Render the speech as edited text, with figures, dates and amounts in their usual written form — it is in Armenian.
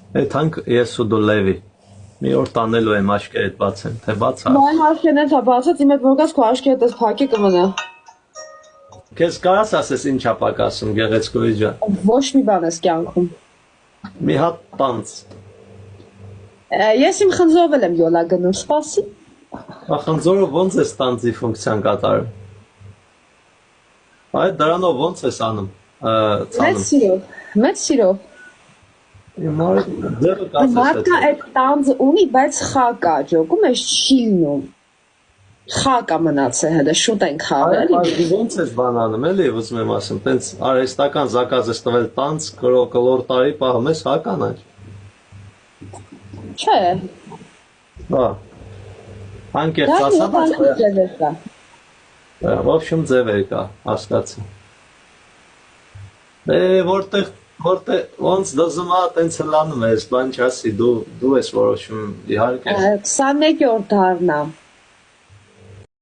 Եթանք ես ու դու Լևի մի օր տանելու եմ աշկերտ բացեմ, թե բացա։ Մայր աշկերն է բացած, իմ հետ որքան քո աշկերտ ես փակի կմնա։ Քեզ կարաս ասես ինչա պակասում գեղեցկուի ջան։ Ոչ մի բան ես կյանքում։ Մի հատ տանց։ Ես իմ խնձով եմ յոլա գնում, սպասի։ Խնձորը ոնց է տանձի ֆունկցիան կատարում։ Այդ դրանով ոնց ես անում։ Մեծ սիրով։ Ձևը կասես։ Մարդը այդ տանձը ունի, բայց խակ է, ջոկում ես չի լինում։ Խակ է մնացել, հələ շուտ ենք խաղել։ Ոնց ես բան անում, էլի ուզում եմ ասեմ, տենց արհեստական զակազ ես տվել տանց, կլոր տարի պահում ես հական այդ։ Չէ։ Հա։ Անկեղծ ասած, в общем ձևեր կա, հասկացա։ Որտեղ ոնց դզում ա տենց հլանում ես, բան չասի, դու ես որոշում իհարկե։ 21-րդ դառնամ։